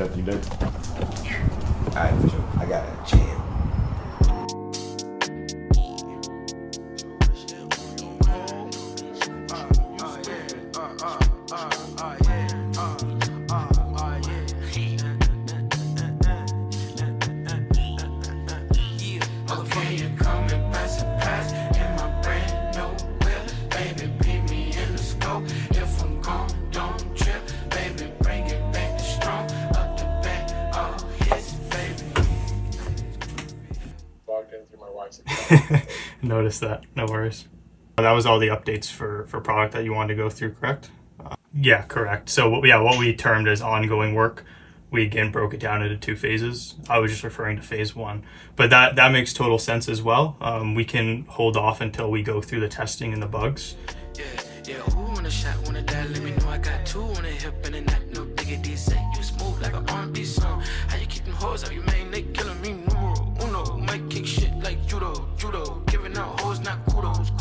after you done? Alright, for sure. I got it. Chill. Notice that. No worries. That was all the updates for product that you wanted to go through, correct? Yeah, correct. So what we termed as ongoing work, we again broke it down into 2 phases. I was just referring to phase 1, but that makes total sense as well. We can hold off until we go through the testing and the bugs. Yeah, who want a shot, want a dad, let me know. I got 2 on the hip and a neck, no diggity. Say you smooth like an R&B song. How you keep them hoes out, you man, they killing me. Numero uno, might kick shit like judo. Giving out hoes, not kudos.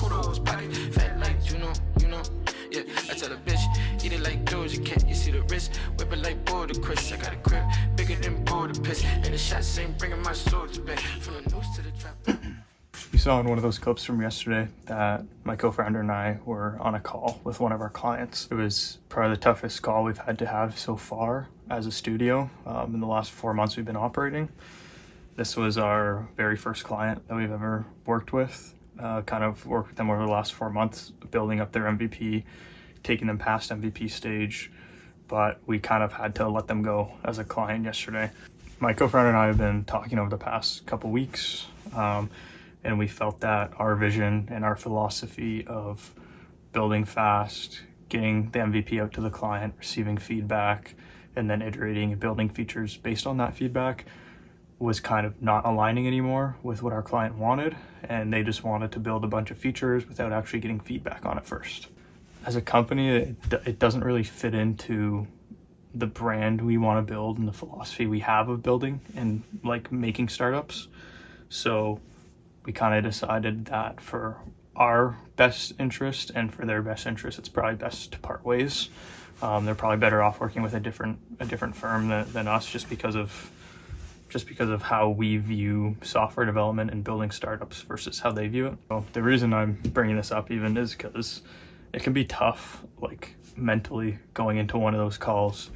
Pocket fat like you know. Yeah, I tell a bitch, eat it like Doja Cat. You see the wrist, whip it like Border Chris. I got a grip bigger than Border Piss, and the shots ain't bringing my soldiers back. From the noose to the trap. You saw in one of those clips from yesterday that my co-founder and I were on a call with one of our clients. It was probably the toughest call we've had to have so far as a studio in the last 4 months we've been operating. This was our very first client that we've ever worked with. Kind of worked with them over the last 4 months, building up their MVP, taking them past MVP stage, but we kind of had to let them go as a client yesterday. My co-founder and I have been talking over the past couple weeks, and we felt that our vision and our philosophy of building fast, getting the MVP out to the client, receiving feedback, and then iterating and building features based on that feedback was kind of not aligning anymore with what our client wanted, and they just wanted to build a bunch of features without actually getting feedback on it first. As a company, it doesn't really fit into the brand we want to build and the philosophy we have of building and like making startups. So we kind of decided that for our best interest and for their best interest, it's probably best to part ways. They're probably better off working with a different firm than us, just because of how we view software development and building startups versus how they view it. So the reason I'm bringing this up even is because it can be tough, like mentally, going into one of those calls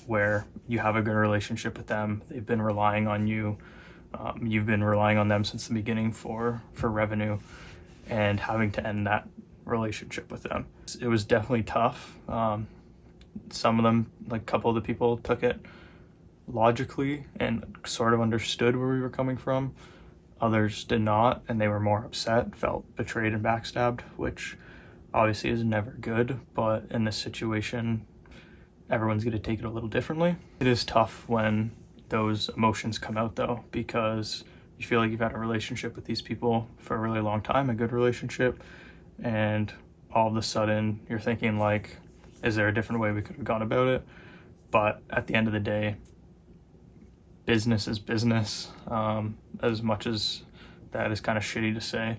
where you have a good relationship with them. They've been relying on you. You've been relying on them since the beginning for revenue, and having to end that relationship with them. It was definitely tough. Some of them, like a couple of the people, took it logically and sort of understood where we were coming from. Others did not, and they were more upset, felt betrayed and backstabbed, which obviously is never good, but in this situation, everyone's going to take it a little differently. It is tough when those emotions come out though, because you feel like you've had a relationship with these people for a really long time, a good relationship, and all of a sudden you're thinking like, is there a different way we could have gone about it? But at the end of the day, business is business. As much as that is kind of shitty to say,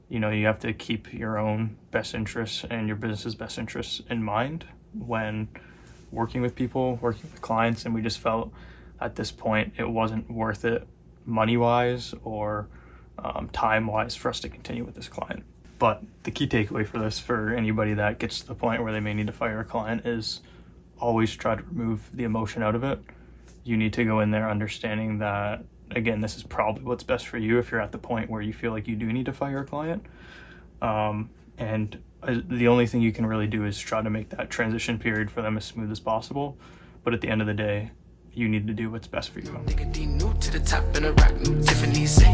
you know, you have to keep your own best interests and your business's best interests in mind when working with people, working with clients. And we just felt at this point it wasn't worth it money-wise or time-wise for us to continue with this client. But the key takeaway for this, for anybody that gets to the point where they may need to fire a client, is always try to remove the emotion out of it. You need to go in there understanding that, again, this is probably what's best for you if you're at the point where you feel like you do need to fire a client. And the only thing you can really do is try to make that transition period for them as smooth as possible. But at the end of the day, you need to do what's best for you. Nigga D new to the top in a rock, new Tiffany say